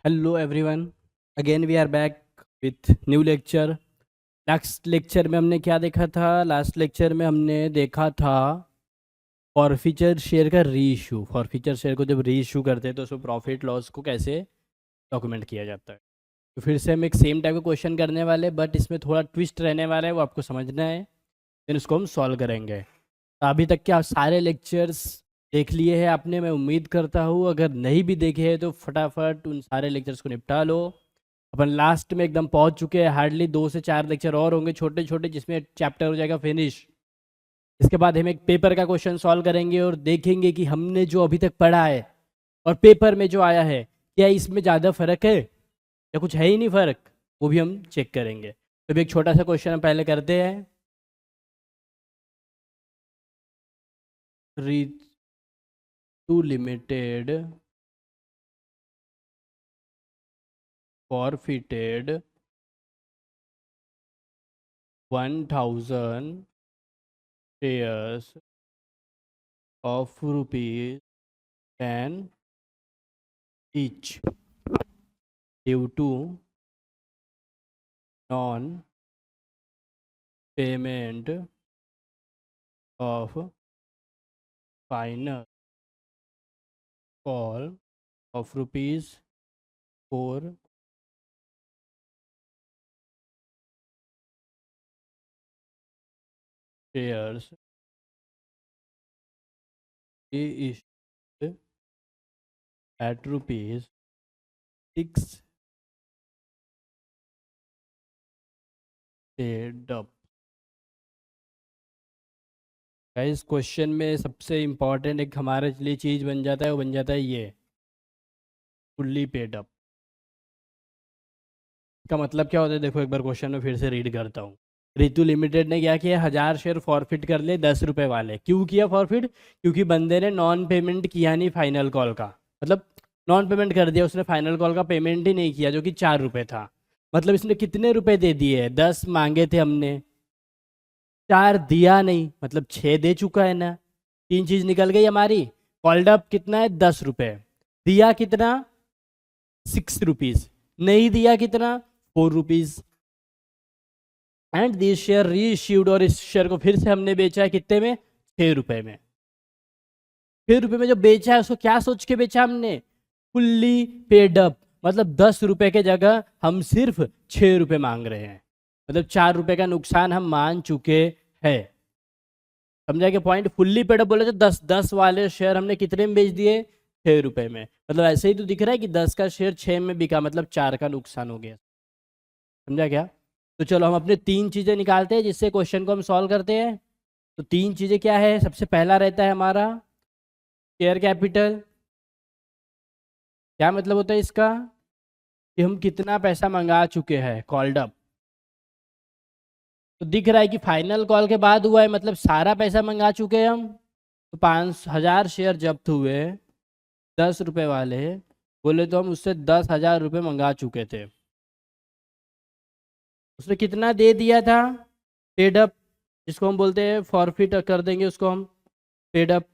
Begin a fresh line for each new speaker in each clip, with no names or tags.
Hello everyone, again we are back with new lecture. Last lecture में हमने क्या देखा था? लास्ट लेक्चर में हमने देखा था फॉरफीचर शेयर का री इशू। फॉरफीचर शेयर को जब री इशू करते हैं तो उसमें प्रॉफिट लॉस को कैसे डॉक्यूमेंट किया जाता है। तो फिर से हम एक सेम टाइप का क्वेश्चन करने वाले, बट इसमें थोड़ा ट्विस्ट रहने वाला है, वो आपको समझना है, फिर उसको हम सॉल्व करेंगे। तो अभी तक के आप सारे लेक्चर्स देख लिए हैं आपने, मैं उम्मीद करता हूँ। अगर नहीं भी देखे हैं तो फटाफट उन सारे लेक्चर्स को निपटा लो। अपन लास्ट में एकदम पहुंच चुके हैं, हार्डली 2 से 4 लेक्चर और होंगे छोटे छोटे, जिसमें चैप्टर हो जाएगा फिनिश। इसके बाद हम एक पेपर का क्वेश्चन सॉल्व करेंगे और देखेंगे कि हमने जो अभी तक पढ़ा है और पेपर में जो आया है, क्या इसमें ज़्यादा फर्क है या कुछ है ही नहीं फर्क, वो भी हम चेक करेंगे। तो भी एक छोटा सा क्वेश्चन हम पहले करते हैं। Ritu Limited forfeited 1000 shares of rupees 10 each due to non-payment of final call of rupees 4 shares issued at rupees 6 paid up। इस क्वेश्चन में सबसे इम्पॉर्टेंट एक हमारे लिए चीज़ बन जाता है, वो बन जाता है ये फुल्ली पेड अप। इसका मतलब क्या होता है? देखो एक बार क्वेश्चन में फिर से रीड करता हूँ। रितु लिमिटेड ने क्या किया? 1000 शेयर फॉरफिट कर ले 10 रुपए वाले। क्यों किया फॉरफिट? क्योंकि बंदे ने नॉन पेमेंट किया नहीं फाइनल कॉल का, मतलब नॉन पेमेंट कर दिया उसने, फाइनल कॉल का पेमेंट ही नहीं किया, जो कि 4 रुपए था। मतलब इसने कितने रुपए दे दिए? 10 मांगे थे हमने, 4 दिया नहीं, मतलब 6 दे चुका है ना। 3 चीज निकल गई हमारी। कॉल्ड अप कितना है? 10 रुपए। दिया कितना? 6 रुपीज। नहीं दिया कितना? 4 रुपीज। एंड दिस शेयर री इश्यूड, और इस शेयर को फिर से हमने बेचा है कितने में? 6 रुपए में। 6 रुपए में जो बेचा है उसको क्या सोच के बेचा हमने? Fully paid up. मतलब 10 रुपए के जगह हम सिर्फ 6 रुपए मांग रहे हैं, मतलब 4 रुपए का नुकसान हम मान चुके हैं। समझा क्या पॉइंट? फुल्ली पेड अप बोले तो 10 वाले शेयर हमने कितने में बेच दिए? 6 रुपए में। मतलब ऐसे ही तो दिख रहा है कि 10 का शेयर 6 में बिका, मतलब 4 का नुकसान हो गया। समझा क्या? तो चलो हम अपने 3 चीज़ें निकालते हैं जिससे क्वेश्चन को हम सॉल्व करते हैं। तो 3 चीज़ें क्या है? सबसे पहला रहता है हमारा शेयर कैपिटल। क्या मतलब होता है इसका? कि हम कितना पैसा मंगा चुके हैं कॉल्ड अप। तो दिख रहा है कि फाइनल कॉल के बाद हुआ है, मतलब सारा पैसा मंगा चुके हैं हम। तो 5000 शेयर जब्त हुए 10 रुपए वाले, बोले तो हम उससे 10,000 रुपये मंगा चुके थे। उसने कितना दे दिया था? पेड अप, जिसको हम बोलते हैं फॉरफिट कर देंगे उसको हम पेड अप।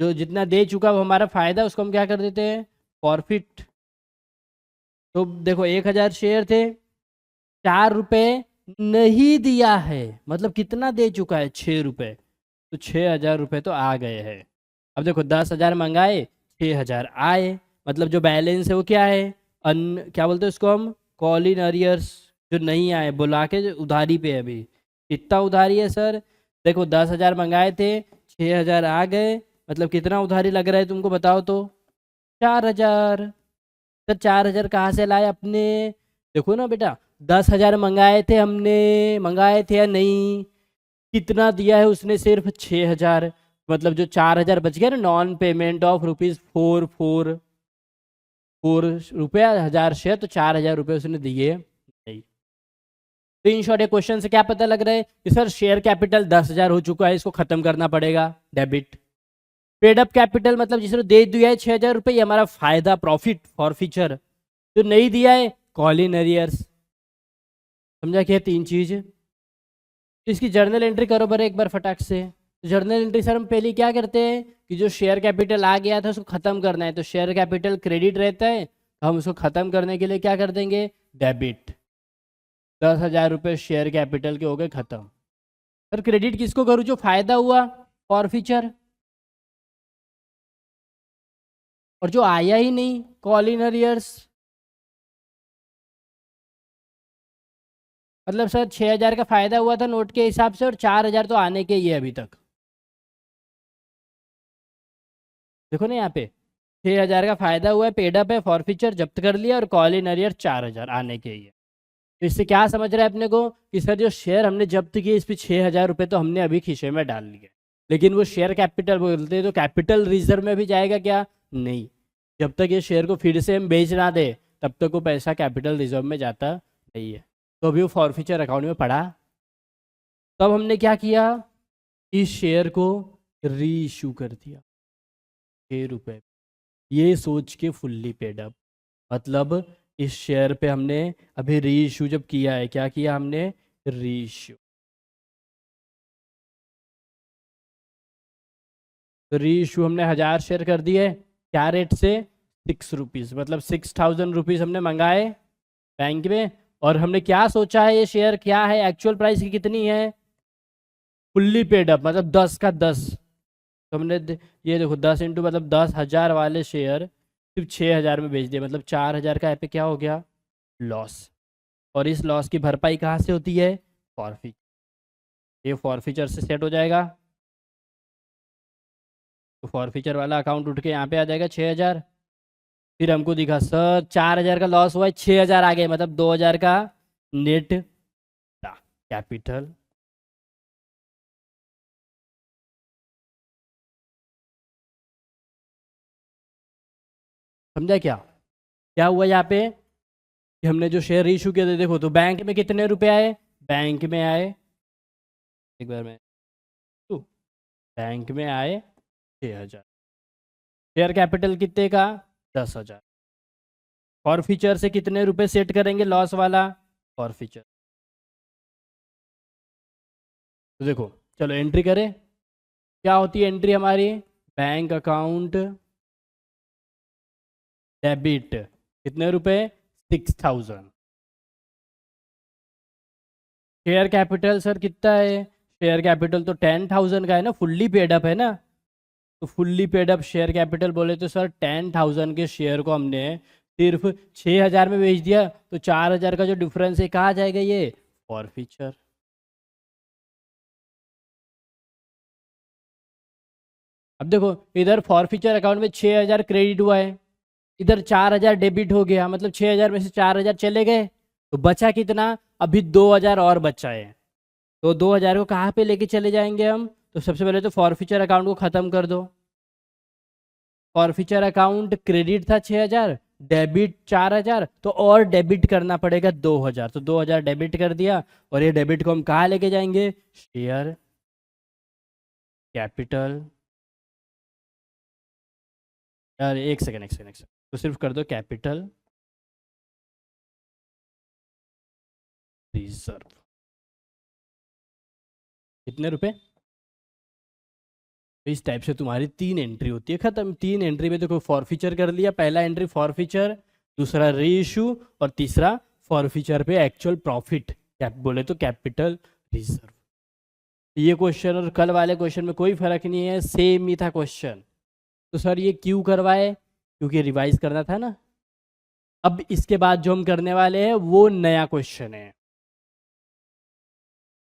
जो जितना दे चुका वो हमारा फायदा, उसको हम क्या कर देते हैं? फॉरफिट। तो देखो 1000 शेयर थे, 4 रुपए नहीं दिया है, मतलब कितना दे चुका है? 6 रुपए। तो 6,000 रुपये तो आ गए हैं। अब देखो 10,000 मंगाए, 6,000 आए, मतलब जो बैलेंस है वो क्या है? क्या बोलते हैं उसको हम? Call in arrears. जो नहीं आए बुला के जो उधारी पे है अभी। कितना उधारी है सर? देखो 10,000 मंगाए थे, 6,000 आ गए, मतलब कितना उधारी लग रहा है तुमको बताओ तो? 4,000। सर 4,000 कहाँ से लाए अपने? देखो ना बेटा, 10,000 मंगाए थे हमने, मंगाए थे या नहीं? कितना दिया है उसने? सिर्फ 6,000। मतलब जो 4,000 बच गया ना, नॉन पेमेंट ऑफ रुपीज 4 रुपया 1000 शेयर, तो 4,000 रुपये उसने दिए नहीं। तो इन शॉर्ट क्वेश्चन से क्या पता लग रहा है कि सर शेयर कैपिटल 10,000 हो चुका है, इसको खत्म करना पड़ेगा, डेबिट। पेड अप कैपिटल मतलब जिसने दे दिया है 6,000 रुपये, ये हमारा फायदा, प्रॉफिट फॉर फ्यूचर। जो नहीं दिया है, कॉल इन अरियर्स। समझा क्या? 3 चीज। इसकी जर्नल एंट्री करो बर एक बार फटाक से। जर्नल एंट्री सर हम पहले क्या करते हैं कि जो शेयर कैपिटल आ गया था उसको खत्म करना है, तो शेयर कैपिटल क्रेडिट रहता है हम उसको ख़त्म करने के लिए क्या कर देंगे, डेबिट। 10,000 रुपये शेयर कैपिटल के हो गए ख़त्म। सर क्रेडिट किसको करूँ, जो फ़ायदा हुआ फॉरफीचर, और जो आया ही नहीं कॉल इन अरियर्स। मतलब सर 6,000 का फ़ायदा हुआ था नोट के हिसाब से, और 4,000 तो आने के ही है अभी तक। देखो ना यहाँ पे 6,000 का फ़ायदा हुआ है, पेड अप है, फॉरफीचर जब्त कर लिया, और कॉल इन अरियर 4,000 आने के ही है। तो इससे क्या समझ रहा है अपने को कि सर जो शेयर हमने जब्त किए इस पर 6,000 रुपये तो हमने अभी खीसे में डाल लिए, लेकिन वो शेयर कैपिटल बोलते हैं तो कैपिटल रिजर्व में भी जाएगा क्या, नहीं। जब तक ये शेयर को फिर से हम बेच ना दे तब तक वो पैसा कैपिटल रिजर्व में जाता नहीं है। तो अभी वो फॉरफीचर अकाउंट में पड़ा। तब हमने क्या किया, इस शेयर को री इशू कर दिया 6 रुपये, ये सोच के फुल्ली पेड अप। मतलब इस शेयर पे हमने अभी री इशू जब किया है, क्या किया हमने, री इशू। तो री इशू हमने 1,000 शेयर कर दिए, क्या रेट से, 6 रुपीज़। मतलब 6,000 रुपीज़ हमने मंगाए बैंक में, और हमने क्या सोचा है ये शेयर क्या है, एक्चुअल प्राइस की कितनी है, फुल्ली पेड अप, मतलब 10 का 10। तो हमने ये देखो 10 इंटू मतलब 10,000 वाले शेयर सिर्फ 6,000 में बेच दिए, मतलब 4,000 का यहाँ पे क्या हो गया, लॉस। और इस लॉस की भरपाई कहाँ से होती है, फॉरफीचर। ये फॉरफीचर से सेट हो जाएगा, तो फॉरफीचर वाला अकाउंट उठ के यहाँ पे आ जाएगा 6,000। फिर हमको दिखा सर 4,000 का लॉस हुआ है, 6,000 आ गए, मतलब 2,000 का नेट कैपिटल। समझा क्या, क्या हुआ यहाँ पे कि हमने जो शेयर इशू किए थे, देखो तो बैंक में कितने रुपए आए, बैंक में आए, एक बार में तो बैंक में आए 6,000। शेयर कैपिटल कितने का, 10,000। और फीचर से कितने रुपए सेट करेंगे लॉस वाला, और फीचर। तो देखो चलो एंट्री करें, क्या होती है एंट्री हमारी, बैंक अकाउंट डेबिट, कितने रुपए, 6,000। शेयर कैपिटल सर कितना है, शेयर कैपिटल तो 10,000 का है ना, फुल्ली पेड अप है ना। तो fully paid up share capital बोले तो सर 10,000 के शेयर को हमने सिर्फ 6,000 में बेच दिया, तो 4,000 का जो डिफरेंस है कहाँ जाएगा, ये फॉर फीचर। अब देखो इधर फॉर फीचर अकाउंट में 6,000 क्रेडिट हुआ है, इधर 4,000 डेबिट हो गया, मतलब 6,000 में से 4,000 चले गए, तो बचा कितना, अभी 2,000 और बचा है। तो 2,000 को कहाँ पे लेके चले जाएंगे हम, तो सबसे पहले तो फॉरफीचर अकाउंट को ख़त्म कर दो। फॉरफीचर अकाउंट क्रेडिट था 6,000, डेबिट 4,000, तो और डेबिट करना पड़ेगा 2,000, तो 2,000 डेबिट कर दिया। और ये डेबिट को हम कहाँ लेके जाएंगे, शेयर कैपिटल। यार एक सेकेंड एक सेकेंड एक सेकेंड, तो सिर्फ कर दो कैपिटल रिजर्व। कितने रुपए, तो इस टाइप से तुम्हारी 3 एंट्री होती है, खत्म। 3 एंट्री में देखो फॉरफीचर कर लिया, पहला एंट्री फॉरफीचर, दूसरा री इशू, और तीसरा फॉरफीचर पे एक्चुअल प्रॉफिट, कैप बोले तो कैपिटल रिजर्व। ये क्वेश्चन और कल वाले क्वेश्चन में कोई फर्क नहीं है, सेम ही था क्वेश्चन। तो सर ये क्यों करवाए, क्योंकि रिवाइज करना था ना। अब इसके बाद जो हम करने वाले हैं वो नया क्वेश्चन है,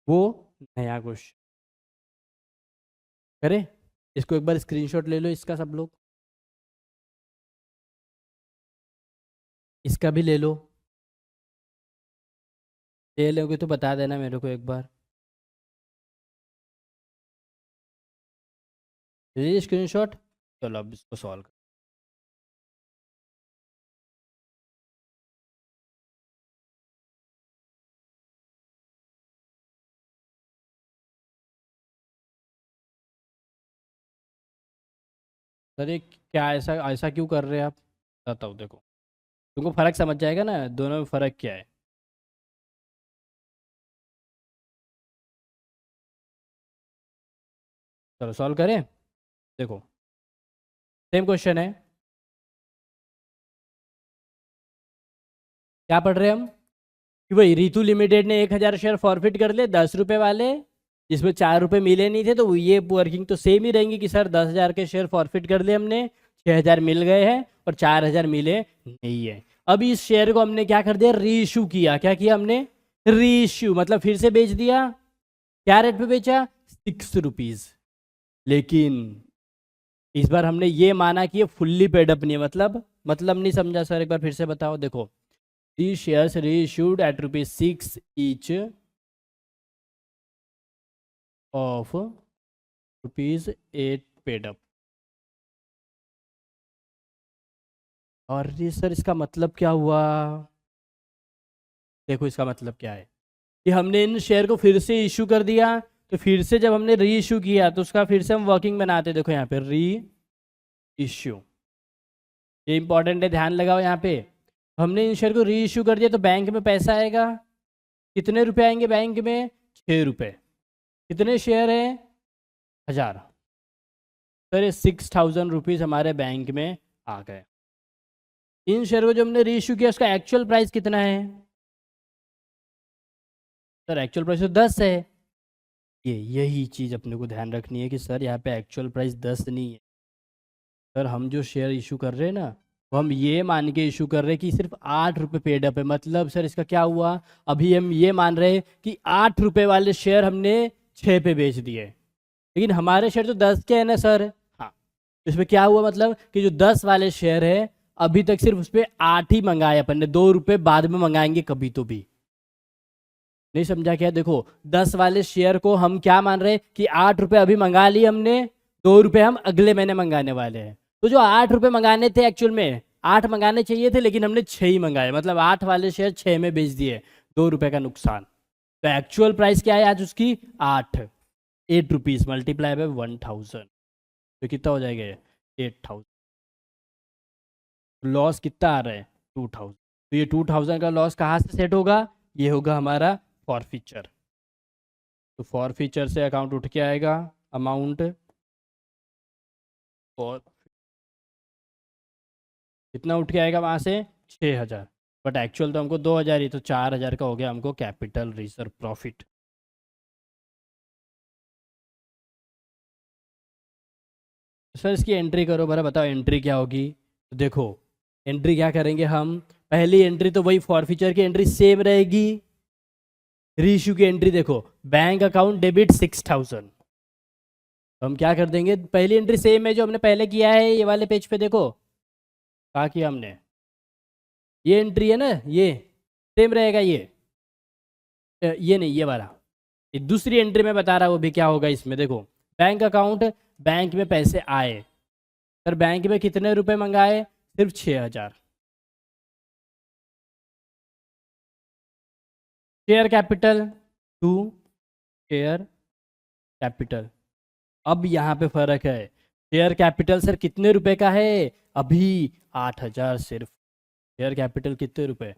वो नया क्वेश्चन करें। इसको एक बार स्क्रीनशॉट ले लो इसका सब लोग, इसका भी ले लो, ले लोगे तो बता देना मेरे को एक बार, ले स्क्रीनशॉट। चलो अब इसको सॉल्व कर। सर ये क्या, ऐसा ऐसा क्यों कर रहे हैं आप, बताता हूँ देखो, तुमको फर्क समझ जाएगा ना दोनों में फर्क क्या है। चलो सॉल्व करें, देखो सेम क्वेश्चन है, क्या पढ़ रहे हैं हम कि वही रितु लिमिटेड ने 1000 शेयर फॉरफिट कर लिए 10 रुपये वाले, जिसमें 4 रुपये मिले नहीं थे, तो ये वर्किंग तो सेम ही रहेंगी कि सर 10,000 के शेयर फॉरफिट कर लिए हमने, 6,000 मिल गए हैं और 4,000 मिले नहीं है। अब इस शेयर को हमने क्या कर दिया, री इशू किया। क्या किया हमने, री इशू, मतलब फिर से बेच दिया। क्या रेट पे बेचा, 6 रुपीज़। लेकिन इस बार हमने ये माना कि ये फुल्ली पेड अप नहीं है। मतलब नहीं समझा सर, एक बार फिर से बताओ। देखो, दी शेयर्स री issued at ₹6 each of ₹8 paid up. और ये सर इसका मतलब क्या हुआ, देखो इसका मतलब क्या है कि हमने इन शेयर को फिर से इशू कर दिया। तो फिर से जब हमने री इशू किया तो उसका फिर से हम वर्किंग बनाते। देखो यहाँ पे री इशू, ये इंपॉर्टेंट है, ध्यान लगाओ यहाँ पे। हमने इन शेयर को री इशू कर दिया तो बैंक में पैसा आएगा। कितने रुपए आएंगे बैंक में, 6 रुपये। कितने शेयर हैं, 1000। सर ये 6,000 रुपीज़ हमारे बैंक में आ गए। इन शेयर को जो हमने री इशू किया उसका एक्चुअल प्राइस कितना है, सर एक्चुअल प्राइस तो 10 है। यही चीज़ अपने को ध्यान रखनी है कि सर यहाँ पे एक्चुअल प्राइस 10 नहीं है। सर हम जो शेयर इशू कर रहे हैं ना, वो हम ये मान के इशू कर रहे हैं कि सिर्फ 8 रुपये पेड अप है। मतलब सर इसका क्या हुआ, अभी हम ये मान रहे हैं कि 8 रुपये वाले शेयर हमने 6 पे बेच दिए, लेकिन हमारे शेयर तो 10 के हैं ना सर। हाँ, इसमें क्या हुआ, मतलब कि जो 10 वाले शेयर है अभी तक सिर्फ उस पर 8 ही मंगाए अपन ने, 2 रुपये बाद में मंगाएंगे कभी तो भी। नहीं समझा क्या, देखो 10 वाले शेयर को हम क्या मान रहे हैं कि 8 रुपये अभी मंगा लिए हमने, 2 रुपये हम अगले महीने मंगाने वाले हैं। तो जो 8 रुपये मंगाने थे एक्चुअल में 8 मंगाने चाहिए थे, लेकिन हमने 6 ही मंगाए, मतलब 8 वाले शेयर 6 में बेच दिए, 2 रुपये का नुकसान। तो एक्चुअल प्राइस क्या है आज उसकी, 8 रुपीज़ मल्टीप्लाई बाय 1000, तो कितना हो जाएगा ये, 8000। लॉस कितना आ रहा है, 2000। तो ये 2000 का लॉस कहाँ से सेट होगा, ये होगा हमारा फॉरफीचर। तो फॉरफीचर से अकाउंट उठ के आएगा, अमाउंट और कितना उठ के आएगा वहाँ से, 6000। बट एक्चुअल तो हमको 2000 ही, तो 4000 का हो गया हमको कैपिटल रिजर्व प्रॉफिट। सर इसकी एंट्री करो, बरा बताओ एंट्री क्या होगी। तो देखो एंट्री क्या करेंगे हम, पहली एंट्री तो वही फॉरफीचर की एंट्री सेम रहेगी। रीइश्यू की एंट्री देखो, बैंक अकाउंट डेबिट 6000। तो हम क्या कर देंगे, पहली एंट्री सेम है जो हमने पहले किया है, ये वाले पेज पे देखो क्या किया हमने, ये एंट्री है ना, ये सेम रहेगा। ये नहीं, ये वाला, ये दूसरी एंट्री में बता रहा वो भी क्या होगा इसमें। देखो बैंक अकाउंट, बैंक में पैसे आए, सर बैंक में कितने रुपए मंगाए, सिर्फ 6000। Share capital 2, share capital. अब यहाँ पे फर्क है, शेयर कैपिटल सर कितने रुपए का है, अभी 8000 सिर्फ। शेयर कैपिटल कितने रुपए,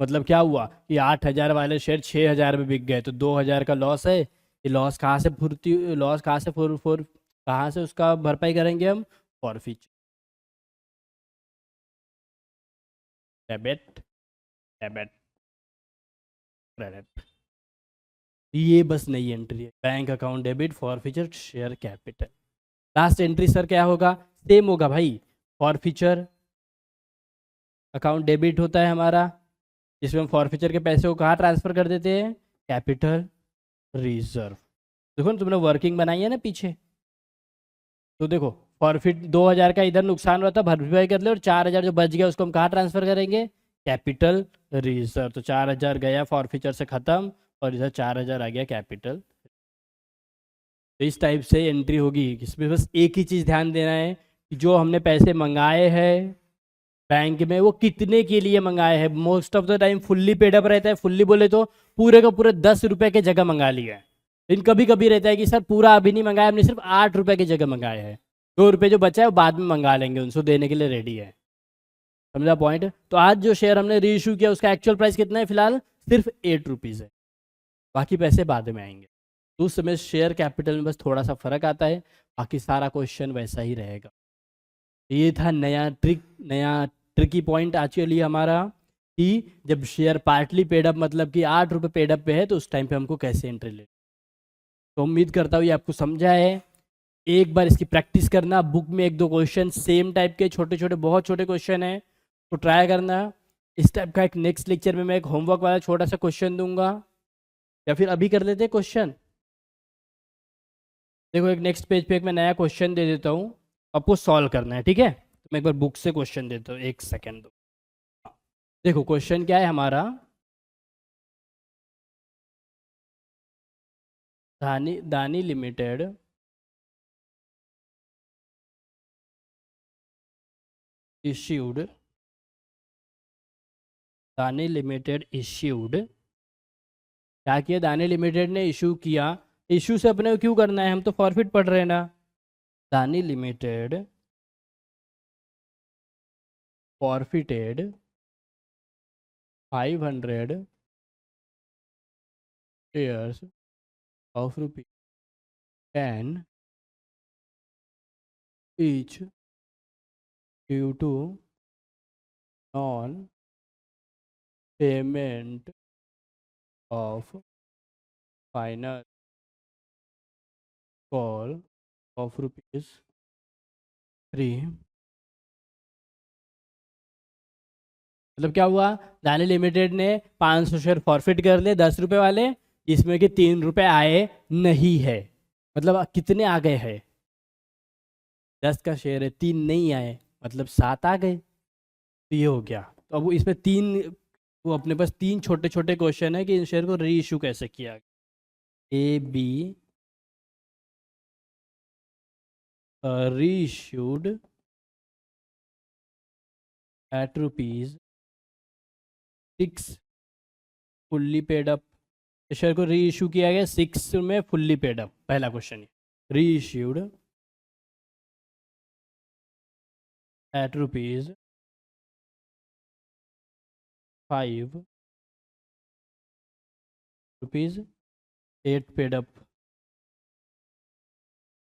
मतलब क्या हुआ कि 8000 वाले शेयर 6000 में बिक गए, तो 2000 का लॉस है। ये लॉस कहाँ से फुर्ती, लॉस कहाँ से कहाँ से उसका भरपाई करेंगे हम, फॉरफीचर। Debit, debit, credit. ये बस नई एंट्री है, bank account debit forfeiture share capital. Last entry sir क्या होगा, सेम होगा भाई। फॉरफीचर अकाउंट डेबिट होता है हमारा, जिसमें हम फॉरफीचर के पैसे को कहाँ ट्रांसफर कर देते हैं, कैपिटल रिजर्व। देखो ना तुमने वर्किंग बनाई है ना पीछे, तो देखो फॉरफिट 2000 का इधर नुकसान हुआ था, भरपाई कर ले, और 4000 जो बच गया उसको हम कहाँ ट्रांसफर करेंगे, कैपिटल रिजर्व। तो 4000 गया फॉरफीचर से ख़त्म, और इधर 4000 आ गया कैपिटल। तो इस टाइप से एंट्री होगी। इसमें बस एक ही चीज़ ध्यान देना है कि जो हमने पैसे मंगाए हैं बैंक में वो कितने के लिए मंगाए हैं। Most of the time fully paid up रहता है, फुल्ली बोले तो पूरे का पूरे 10 रुपये के जगह मंगा लिया है। लेकिन कभी कभी रहता है कि सर पूरा अभी नहीं मंगाया हमने, सिर्फ 8 रुपये की जगह मंगाए हैं, 2 रुपये जो बचा है वो बाद में मंगा लेंगे, उनको देने के लिए रेडी है। समझा पॉइंट। तो आज जो शेयर हमने री इशू किया उसका एक्चुअल प्राइस कितना है, फिलहाल सिर्फ 8 रुपीज़ है, बाकी पैसे बाद में आएंगे। तो उस समय शेयर कैपिटल में बस थोड़ा सा फर्क आता है, बाकी सारा क्वेश्चन वैसा ही रहेगा। ये था नया ट्रिकी पॉइंट आज के लिए हमारा। कि जब शेयर पार्टली पेड अप मतलब कि 8 रुपये पेड अप पे है तो उस टाइम पे हमको कैसे एंट्री ले। तो उम्मीद करता हूँ ये आपको समझा है। एक बार इसकी प्रैक्टिस करना, बुक में एक दो क्वेश्चन सेम टाइप के छोटे छोटे बहुत छोटे क्वेश्चन हैं तो ट्राई करना। इस टाइप का एक नेक्स्ट लेक्चर में मैं एक होमवर्क वाला छोटा सा क्वेश्चन दूंगा, या फिर अभी कर लेते क्वेश्चन। देखो एक नेक्स्ट पेज पे एक मैं नया क्वेश्चन दे देता हूँ, आपको सॉल्व करना है, ठीक है। तो मैं एक बार बुक से क्वेश्चन देता हूँ, एक सेकेंड दो। देखो क्वेश्चन क्या है हमारा, दानी दानी लिमिटेड इश्यूड दानी लिमिटेड इश्यूड क्या किया, दानी लिमिटेड ने इशू किया। इशू से अपने को क्यों करना है, हम तो फॉरफिट पढ़ रहे हैं ना। दानी limited forfeited 500 shares of rupees 10 each due to non payment of final call of rupees 3। मतलब क्या हुआ, दानी लिमिटेड ने 500 शेयर फॉरफिट कर लिए 10 रुपए वाले, जिसमें कि 3 रुपए आए नहीं है। मतलब कितने आ गए हैं, 10 का शेयर है, 3 नहीं आए, मतलब 7 आ गए। तो ये हो गया। तो अब वो इसमें तीन, वो अपने पास तीन छोटे छोटे क्वेश्चन है कि इन शेयर को री इशू कैसे किया। ए बी री issued at rupees 6 fully paid up. Share को री इशू किया गया 6 में फुल्ली पेड अप, पहला क्वेश्चन। री issued at rupees 5 rupees 8 paid up.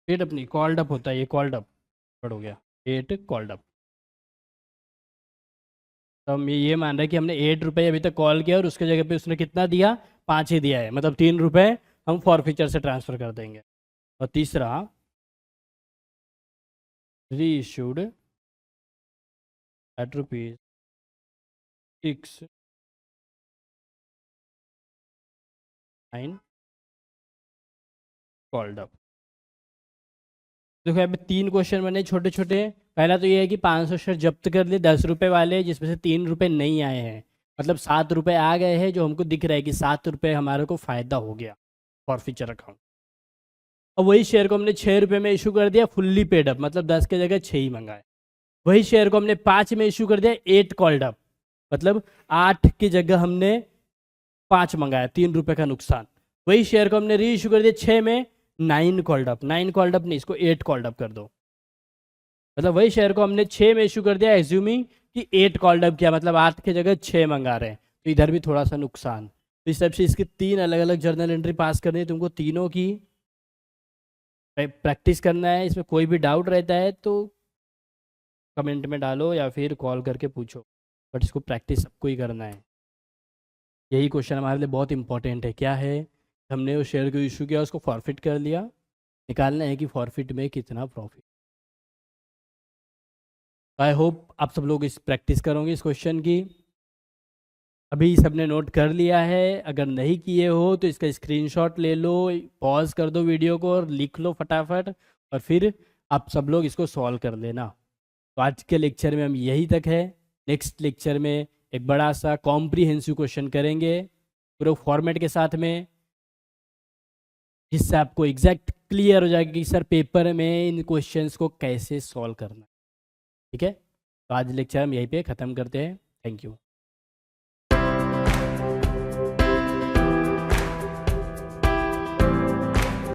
Paid up नहीं, कॉल्ड अप होता है, ये कॉल्ड अप हो गया, 8 कॉल्ड अप। तो हम ये मान रहे हैं कि हमने 8 रुपये अभी तक कॉल किया और उसके जगह पे उसने कितना दिया, 5 ही दिया है, मतलब 3 रुपये हम फॉरफीचर से ट्रांसफ़र कर देंगे। और तीसरा री issued at rupees 6 9 called up. देखो यहाँ पे 3 क्वेश्चन बने छोटे छोटे। पहला तो ये है कि 500 शेयर जब्त कर लिए 10 रुपये वाले, जिसमें से 3 रुपये नहीं आए हैं, मतलब 7 रुपये आ गए हैं, जो हमको दिख रहा है कि 7 रुपये हमारे को फ़ायदा हो गया फॉरफीचर अकाउंट। और वही शेयर को हमने 6 रुपये में इशू कर दिया फुल्ली पेड अप, मतलब 10 के जगह 6 ही मंगाए। वही शेयर को हमने 5 में इशू कर दिया 8 कॉल्ड अप, मतलब 8 की जगह हमने 5 मंगाया, 3 रुपये का नुकसान। वही शेयर को हमने री इशू कर दिया 6 में 9 कॉल्ड अप, 9 कॉल्ड अप नहीं, इसको 8 कॉल्ड अप कर दो। मतलब वही शेयर को हमने 6 में इशू कर दिया, एज्यूमिंग कि 8 कॉल्ड अप किया, मतलब 8 की जगह 6 मंगा रहे हैं, तो इधर भी थोड़ा सा नुकसान। तो इस टाइप से इसकी 3 अलग अलग जर्नल एंट्री पास करनी है तुमको, तीनों की प्रैक्टिस करना है। इसमें कोई भी डाउट रहता है तो कमेंट में डालो या फिर कॉल करके पूछो, बट इसको प्रैक्टिस सबको ही करना है। यही क्वेश्चन हमारे लिए बहुत इंपॉर्टेंट है। क्या है, हमने उस शेयर को इशू किया, उसको फॉरफिट कर लिया, निकालना है कि फॉरफिट में कितना प्रॉफिट। आई होप आप सब लोग इस प्रैक्टिस करोगे इस क्वेश्चन की। अभी सबने नोट कर लिया है, अगर नहीं किए हो तो इसका स्क्रीनशॉट ले लो, पॉज कर दो वीडियो को और लिख लो फटाफट, और फिर आप सब लोग इसको सॉल्व कर लेना। तो आज के लेक्चर में हम यही तक है। नेक्स्ट लेक्चर में एक बड़ा सा कॉम्प्रीहेंसिव क्वेश्चन करेंगे पूरे फॉर्मेट के साथ में, जिससे आपको एग्जैक्ट क्लियर हो जाएगा कि सर पेपर में इन क्वेश्चंस को कैसे सॉल्व करना है। ठीक है, तो आज लेक्चर हम यहीं पे ख़त्म करते हैं। Thank you.